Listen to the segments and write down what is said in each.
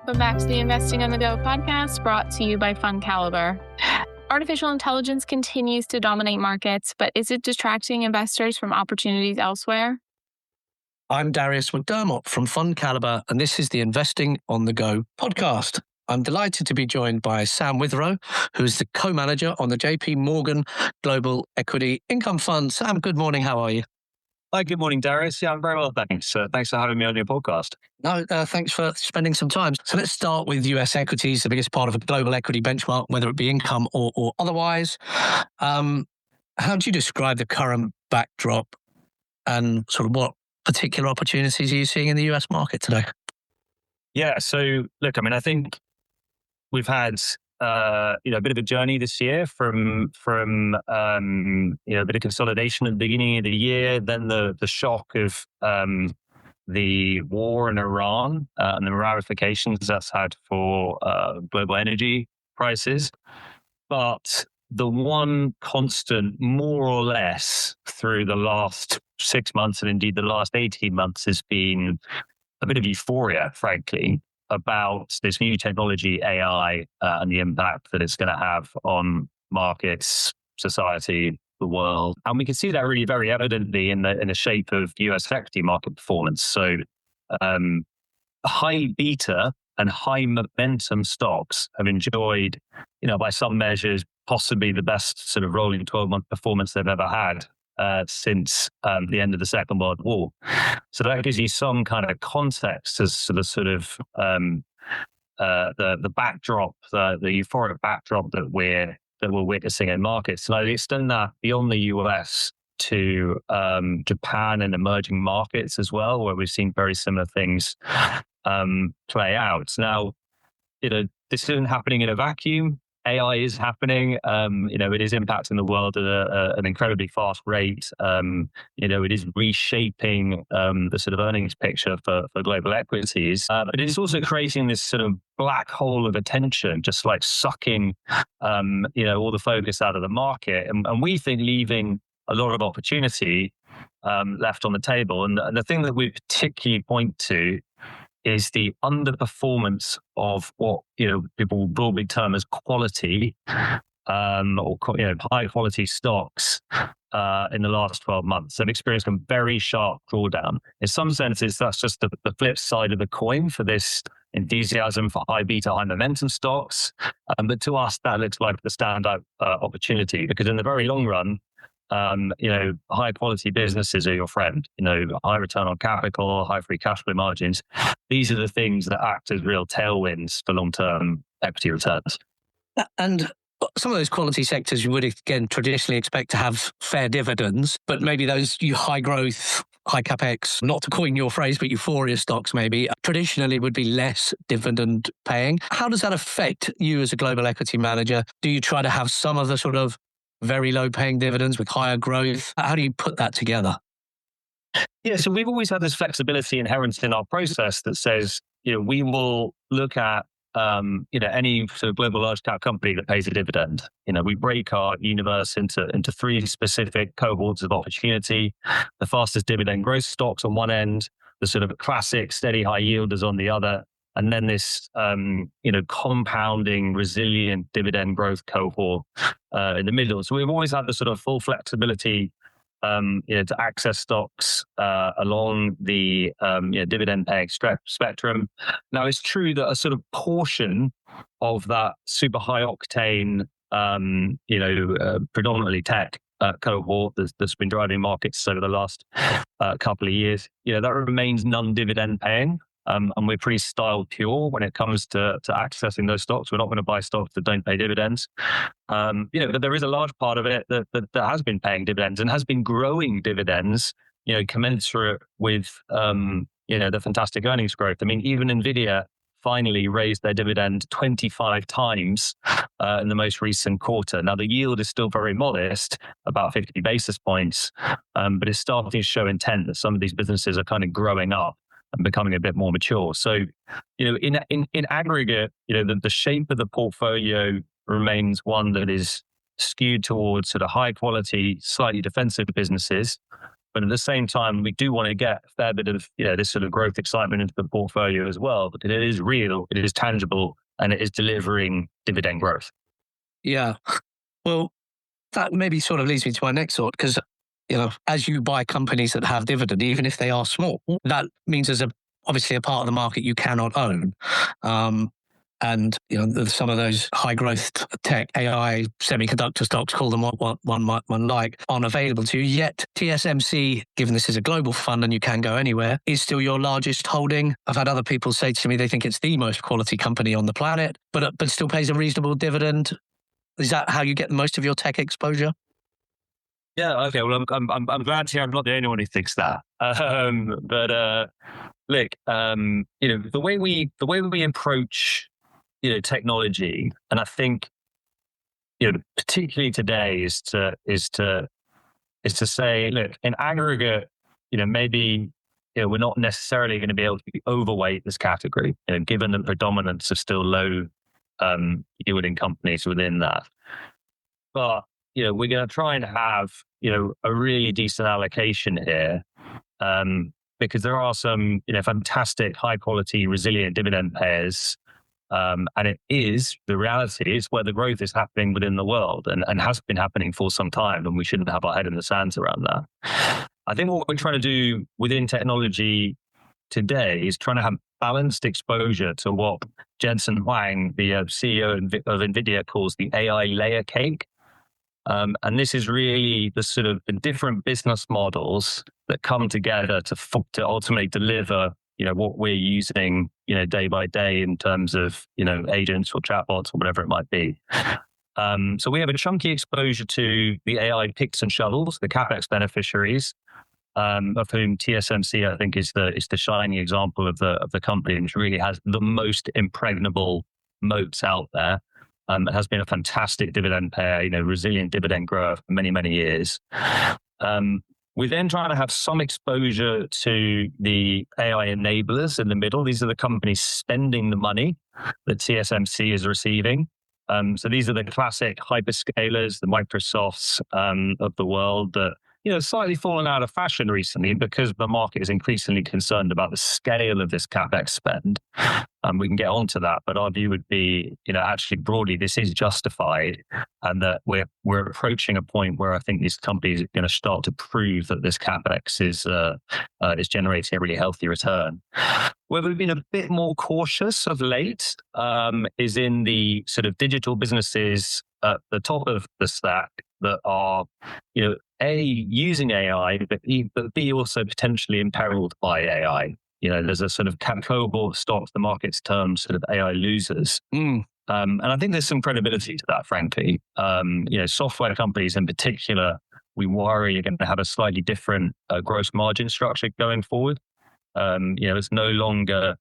Welcome back to the Investing on the Go podcast, brought to you by FundCalibre. Artificial intelligence continues to dominate markets, but is it distracting investors from opportunities elsewhere? I'm Darius McDermott from FundCalibre, and this is the Investing on the Go podcast. I'm delighted to be joined by Sam Withrow, who is the co-manager on the JP Morgan Global Equity Income Fund. Sam, good morning. How are you? Hi, good morning, Darius. Yeah, I'm very well, thanks. Thanks for having me on your podcast. No, thanks for spending some time. So let's start with US equities, the biggest part of a global equity benchmark, whether it be income or otherwise. How do you describe the current backdrop and sort of what particular opportunities are you seeing in the US market today? Yeah, so look, I think we've had a bit of a journey this year from a bit of consolidation at the beginning of the year, then the shock of the war in Iran and the ramifications that's had for global energy prices. But the one constant, more or less, through the last 6 months and indeed the last 18 months has been a bit of euphoria, frankly, about this new technology, AI, and the impact that it's going to have on markets, society, the world. And we can see that really very evidently in the shape of US equity market performance. So high beta and high momentum stocks have enjoyed, by some measures, possibly the best sort of rolling 12-month performance they've ever had since the end of the Second World War. So that gives you some kind of context as to the sort of the backdrop, the euphoric backdrop that we're witnessing in markets. And I extend that beyond the US to Japan and emerging markets as well, where we've seen very similar things play out. Now, this isn't happening in a vacuum. AI is happening. It is impacting the world at an incredibly fast rate. It is reshaping the sort of earnings picture for global equities. But it is also creating this sort of black hole of attention, just like sucking, all the focus out of the market. And we think leaving a lot of opportunity left on the table. And the thing that we particularly point to is the underperformance of what people broadly term as quality or high quality stocks in the last 12 months. They've experienced a very sharp drawdown. In some senses, that's just the flip side of the coin for this enthusiasm for high beta, high momentum stocks. But to us, that looks like the standout opportunity, because in the very long run, high quality businesses are your friend. High return on capital, high free cash flow margins. These are the things that act as real tailwinds for long-term equity returns. And some of those quality sectors you would, again, traditionally expect to have fair dividends, but maybe those high growth, high capex, not to coin your phrase, but euphoria stocks maybe, traditionally would be less dividend paying. How does that affect you as a global equity manager? Do you try to have some of the sort of very low paying dividends with higher growth? How do you put that together? Yeah, so we've always had this flexibility inherent in our process that says, we will look at, any sort of global large cap company that pays a dividend. We break our universe into three specific cohorts of opportunity: the fastest dividend growth stocks on one end, the sort of classic steady high yielders on the other, and then this, compounding resilient dividend growth cohort in the middle. So we've always had the sort of full flexibility, to access stocks along the dividend paying spectrum. Now, it's true that a sort of portion of that super high octane, predominantly tech cohort that's been driving markets over the last couple of years, that remains non-dividend paying. And we're pretty style pure when it comes to accessing those stocks. We're not going to buy stocks that don't pay dividends. But there is a large part of it that has been paying dividends and has been growing dividends, commensurate with, the fantastic earnings growth. Even NVIDIA finally raised their dividend 25 times in the most recent quarter. Now, the yield is still very modest, about 50 basis points, but it's starting to show intent that some of these businesses are kind of growing up and becoming a bit more mature. So, in aggregate, the shape of the portfolio remains one that is skewed towards sort of high quality, slightly defensive businesses But at the same time, we do want to get a fair bit of, this sort of growth excitement into the portfolio as well. But it is real, it is tangible, and it is delivering dividend growth. Yeah. Well, that maybe sort of leads me to my next thought, because, as you buy companies that have dividend, even if they are small, that means there's obviously a part of the market you cannot own. And, some of those high growth tech, AI, semiconductor stocks, call them what one might like, aren't available to you. Yet TSMC, given this is a global fund and you can go anywhere, is still your largest holding. I've had other people say to me they think it's the most quality company on the planet, but still pays a reasonable dividend. Is that how you get most of your tech exposure? Yeah. Okay. Well, I'm glad to hear I'm not the only one who thinks that. Look, the way we approach technology, and I think particularly today is to say, look, in aggregate, maybe we're not necessarily going to be able to be overweight this category, given the predominance of still low yielding companies within that. But we're going to try and have a really decent allocation here, because there are some fantastic, high quality, resilient dividend payers. And the reality is where the growth is happening within the world and has been happening for some time, and we shouldn't have our head in the sand around that. I think what we're trying to do within technology today is trying to have balanced exposure to what Jensen Huang, the CEO of NVIDIA, calls the AI layer cake. And this is really the sort of the different business models that come together to ultimately deliver what we're using, day by day in terms of, agents or chatbots or whatever it might be. So we have a chunky exposure to the AI picks and shovels, the CapEx beneficiaries, of whom TSMC, I think, is the shining example of the company, which really has the most impregnable moats out there. It has been a fantastic dividend payer, resilient dividend growth for many, many years. We're then trying to have some exposure to the AI enablers in the middle. These are the companies spending the money that TSMC is receiving. So these are the classic hyperscalers, the Microsofts of the world that, slightly fallen out of fashion recently because the market is increasingly concerned about the scale of this CapEx spend. We can get onto that, but our view would be, actually broadly, this is justified, and that we're approaching a point where I think these companies are going to start to prove that this CapEx is generating a really healthy return. Where we've been a bit more cautious of late is in the sort of digital businesses at the top of the stack that are, A, using AI, but B, also potentially imperiled by AI. There's a sort of cohort stock, the market's term, sort of AI losers. And I think there's some credibility to that, frankly. Software companies in particular, we worry are going to have a slightly different gross margin structure going forward. It's no longer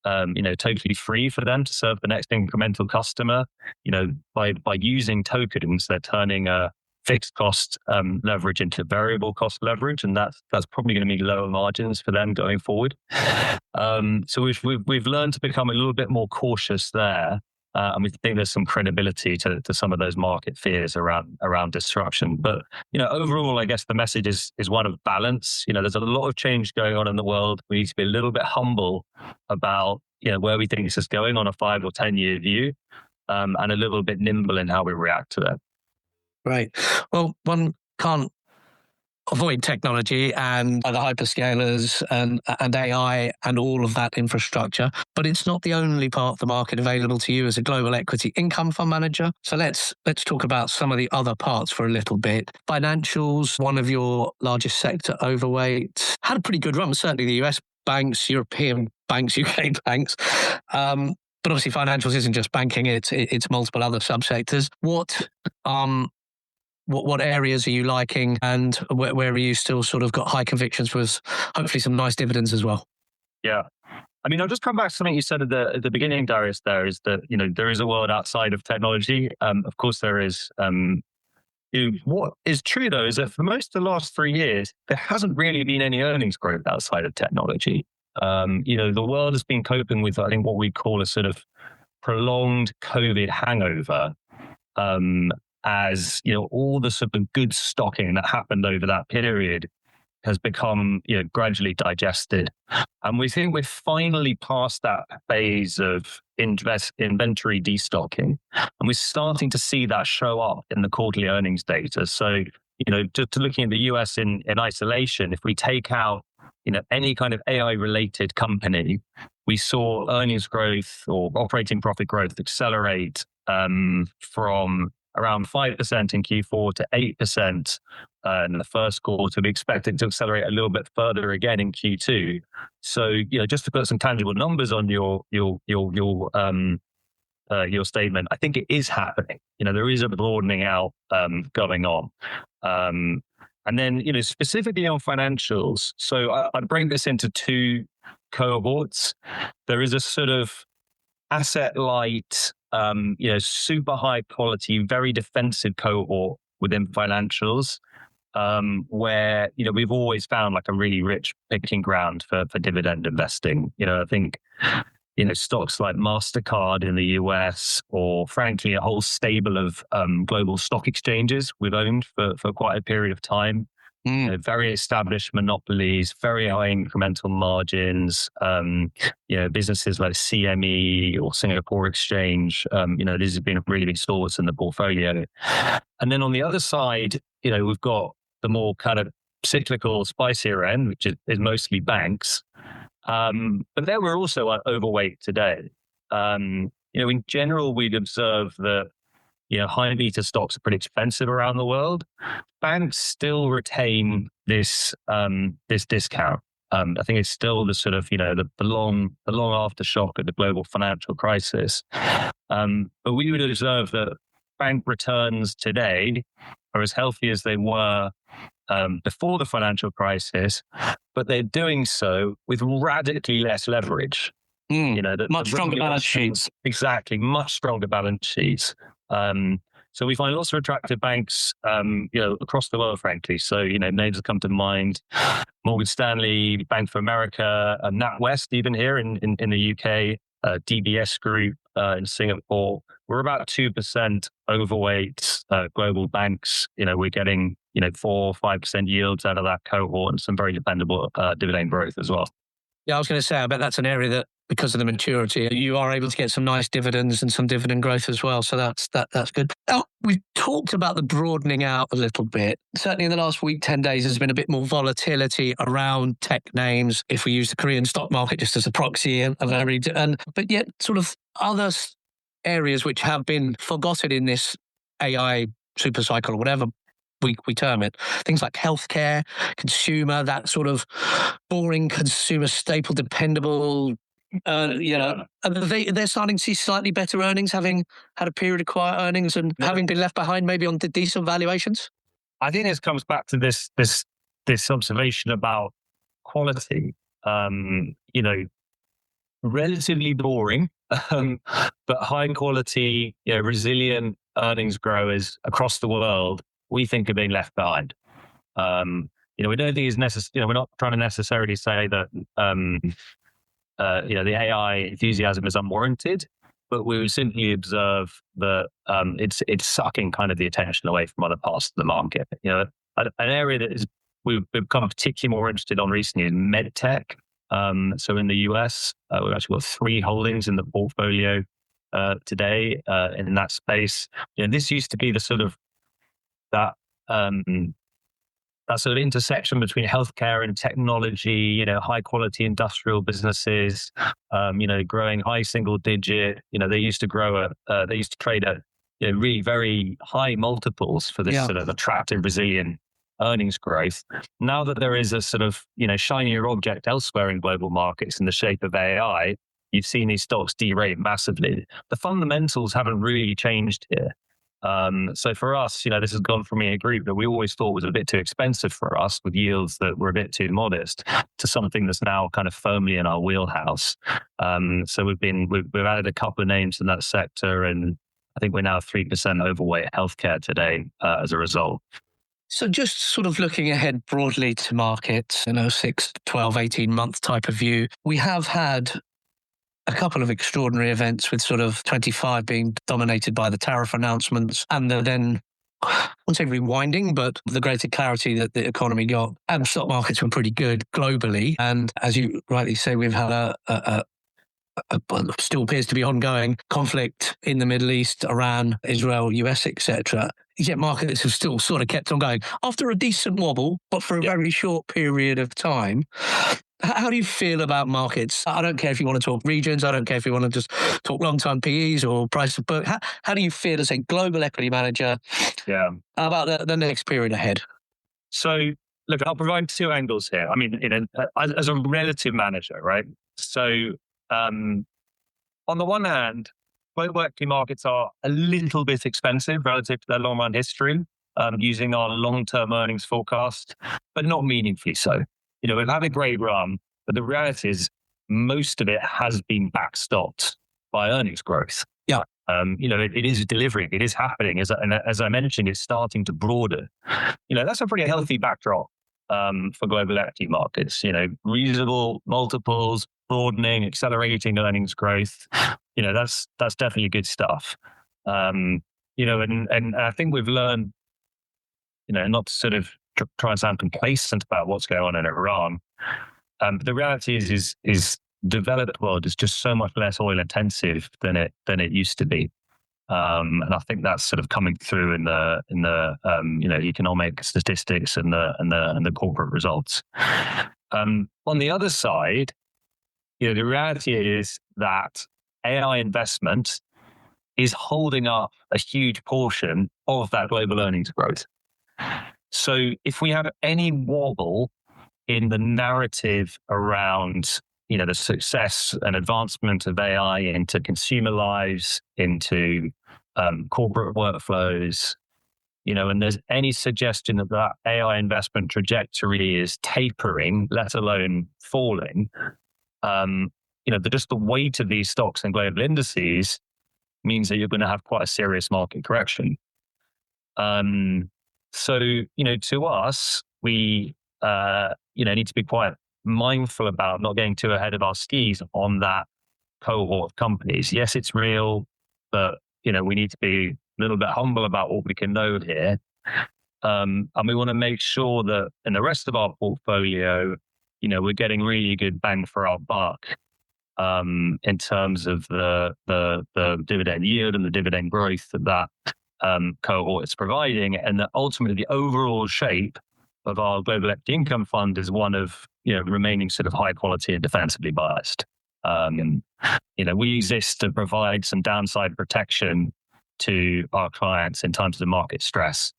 totally free for them to serve the next incremental customer. By using tokens, they're turning a fixed cost leverage into variable cost leverage, and that's probably going to be lower margins for them going forward. So we've learned to become a little bit more cautious there, and we think there's some credibility to some of those market fears around disruption. But overall, I guess the message is one of balance. There's a lot of change going on in the world. We need to be a little bit humble about where we think this is going on a 5 or 10 year view, and a little bit nimble in how we react to it. Right. Well, one can't avoid technology and the hyperscalers and AI and all of that infrastructure, but it's not the only part of the market available to you as a global equity income fund manager. So let's talk about some of the other parts for a little bit. Financials, one of your largest sector overweight, had a pretty good run. Certainly the US banks, European banks, UK banks. But obviously financials isn't just banking, it's multiple other subsectors. What areas are you liking, and where are you still sort of got high convictions with hopefully some nice dividends as well? Yeah. I mean, I'll just come back to something you said at the beginning, Darius, there is that, there is a world outside of technology. Of course there is. What is true though, is that for most of the last 3 years, there hasn't really been any earnings growth outside of technology. The world has been coping with, I think, what we call a sort of prolonged COVID hangover. As all the sort of good stocking that happened over that period has become gradually digested. And we think we're finally past that phase of inventory destocking. And we're starting to see that show up in the quarterly earnings data. So, just looking at the US in isolation, if we take out, any kind of AI related company, we saw earnings growth or operating profit growth accelerate from around 5% in Q4 to 8% in the first quarter. We expect it to accelerate a little bit further again in Q2. So, just to put some tangible numbers on your statement, I think it is happening. There is a broadening out going on. And then, specifically on financials, so I'd break this into two cohorts. There is a sort of asset light, super high quality, very defensive cohort within financials, where, we've always found like a really rich picking ground for dividend investing. I think, stocks like MasterCard in the US, or frankly, a whole stable of global stock exchanges we've owned for quite a period of time. Very established monopolies, very high incremental margins, businesses like CME or Singapore Exchange, these have been really big stalwarts in the portfolio. And then on the other side, we've got the more kind of cyclical, spicier end, which is mostly banks. But there we're also overweight today. In general, we'd observe that, high beta stocks are pretty expensive around the world. Banks still retain this discount. I think it's still the sort of, the long aftershock of the global financial crisis. But we would observe that bank returns today are as healthy as they were before the financial crisis, but they're doing so with radically less leverage. Much stronger balance sheets. Exactly, much stronger balance sheets. So we find lots of attractive banks, across the world, frankly. So, names that come to mind: Morgan Stanley, Bank of America, NatWest, even here in the UK, DBS Group in Singapore. We're about 2% overweight global banks. We're getting 4-5% yields out of that cohort, and some very dependable dividend growth as well. Yeah, I was going to say, I bet that's an area that, because of the maturity, you are able to get some nice dividends and some dividend growth as well. So that's good. Now, we've talked about the broadening out a little bit. Certainly in the last week, 10 days, there's been a bit more volatility around tech names. If we use the Korean stock market just as a proxy, but yet sort of other areas which have been forgotten in this AI super cycle or whatever we term it. Things like healthcare, consumer, that sort of boring consumer staple, dependable. They're starting to see slightly better earnings, having had a period of quiet earnings and having been left behind maybe on decent valuations. I think this comes back to this observation about quality. Relatively boring, but high quality, resilient earnings growers across the world, we think are being left behind. We don't think it's necessary. We're not trying to necessarily say that the AI enthusiasm is unwarranted, but we would simply observe that it's sucking kind of the attention away from other parts of the market. An area that we've become particularly more interested on recently is medtech. So in the US, we've actually got 3 holdings in the portfolio today in that space. This used to be the sort of that sort of intersection between healthcare and technology, high quality industrial businesses, growing high single digit. They used to trade at really very high multiples for this sort of attractive, resilient earnings growth. Now that there is a sort of shinier object elsewhere in global markets in the shape of AI, you've seen these stocks derate massively. The fundamentals haven't really changed here. So for us, this has gone from being a group that we always thought was a bit too expensive for us, with yields that were a bit too modest, to something that's now kind of firmly in our wheelhouse. So we've added a couple of names in that sector, and I think we're now 3% overweight healthcare today as a result. So just sort of looking ahead broadly to markets, 6, 12, 18-month type of view, we have had a couple of extraordinary events, with sort of 25 being dominated by the tariff announcements and the then I wouldn't say rewinding, but the greater clarity that the economy got. And stock markets were pretty good globally. And as you rightly say, we've had a still appears to be ongoing conflict in the Middle East, Iran, Israel, US, etc. Yet markets have still sort of kept on going after a decent wobble, but for a very short period of time. How do you feel about markets? I don't care if you want to talk regions. I don't care if you want to just talk long-term PEs or price of book. How do you feel as a global equity manager about the next period ahead? So, look, I'll provide two angles here. I mean, as a relative manager, right? So, on the one hand, global equity markets are a little bit expensive relative to their long-run history, using our long-term earnings forecast, but not meaningfully so. We've had a great run, but the reality is most of it has been backstopped by earnings growth. Yeah. It is delivering. It is happening. As I mentioned, it's starting to broaden. That's a pretty healthy backdrop for global equity markets. Reasonable multiples, broadening, accelerating earnings growth. That's definitely good stuff. And I think we've learned, not to sort of try and sound complacent about what's going on in Iran. But the reality is developed world is just so much less oil intensive than it used to be. And I think that's sort of coming through in the economic statistics and the corporate results. On the other side, the reality is that AI investment is holding up a huge portion of that global earnings growth. So if we have any wobble in the narrative around, the success and advancement of AI into consumer lives, into corporate workflows, and there's any suggestion that AI investment trajectory is tapering, let alone falling, just the weight of these stocks and global indices means that you're going to have quite a serious market correction. So, to us, we, need to be quite mindful about not getting too ahead of our skis on that cohort of companies. Yes, it's real, but, we need to be a little bit humble about what we can know here. And we want to make sure that in the rest of our portfolio, we're getting really good bang for our buck in terms of the dividend yield and the dividend growth that cohort is providing, and that ultimately the overall shape of our global equity income fund is one of remaining sort of high quality and defensively biased. We exist to provide some downside protection to our clients in times of market stress,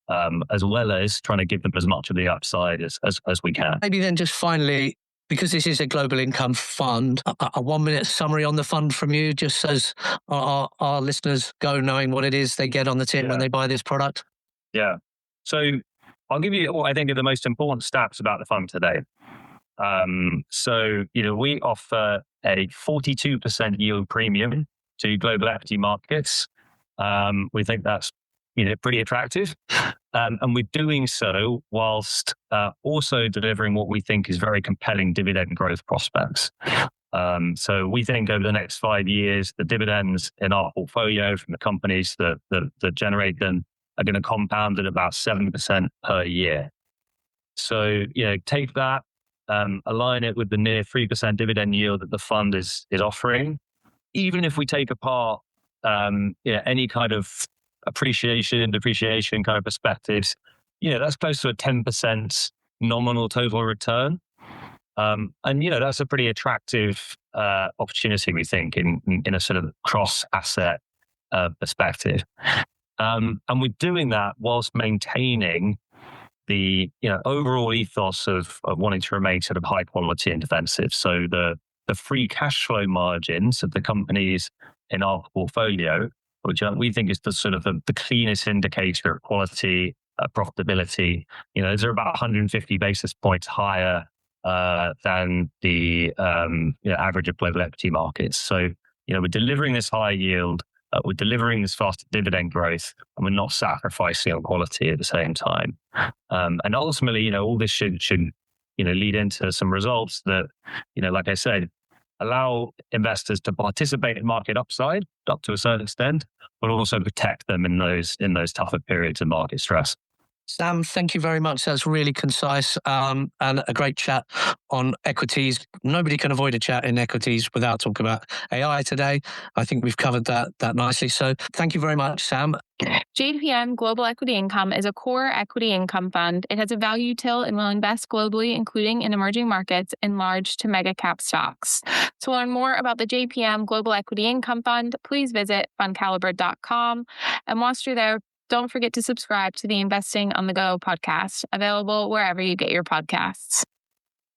as well as trying to give them as much of the upside as we can. Maybe then just finally, because this is a global income fund, a 1 minute summary on the fund from you, just as our listeners go knowing what it is they get on the tin when they buy this product. Yeah. So I'll give you what I think are the most important stats about the fund today. We offer a 42% yield premium to global equity markets. We think that's pretty attractive. And we're doing so whilst also delivering what we think is very compelling dividend growth prospects. So we think over the next 5 years, the dividends in our portfolio from the companies that generate them are going to compound at about 7% per year. So, take that, align it with the near 3% dividend yield that the fund is offering. Even if we take apart any kind of appreciation, depreciation kind of perspectives, that's close to a 10% nominal total return. And that's a pretty attractive opportunity, we think, in a sort of cross asset perspective. And we're doing that whilst maintaining the overall ethos of wanting to remain sort of high quality and defensive. So the free cash flow margins of the companies in our portfolio, which we think is the sort of the cleanest indicator of quality, profitability, those are about 150 basis points higher than the average of global equity markets. So, we're delivering this high yield, we're delivering this faster dividend growth, and we're not sacrificing on quality at the same time. And ultimately, all this should lead into some results that, like I said, allow investors to participate in market upside up to a certain extent, but also protect them in those tougher periods of market stress. Sam, thank you very much. That's really concise and a great chat on equities. Nobody can avoid a chat in equities without talking about AI today. I think we've covered that nicely. So thank you very much, Sam. JPM Global Equity Income is a core equity income fund. It has a value tilt and will invest globally, including in emerging markets and large to mega cap stocks. To learn more about the JPM Global Equity Income Fund, please visit FundCalibre.com. And whilst you're there, don't forget to subscribe to the Investing on the Go podcast, available wherever you get your podcasts.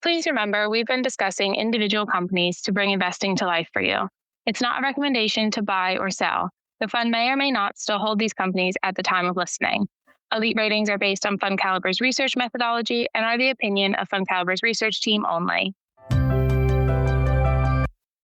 Please remember, we've been discussing individual companies to bring investing to life for you. It's not a recommendation to buy or sell. The fund may or may not still hold these companies at the time of listening. Elite ratings are based on FundCalibre's research methodology and are the opinion of FundCalibre's research team only.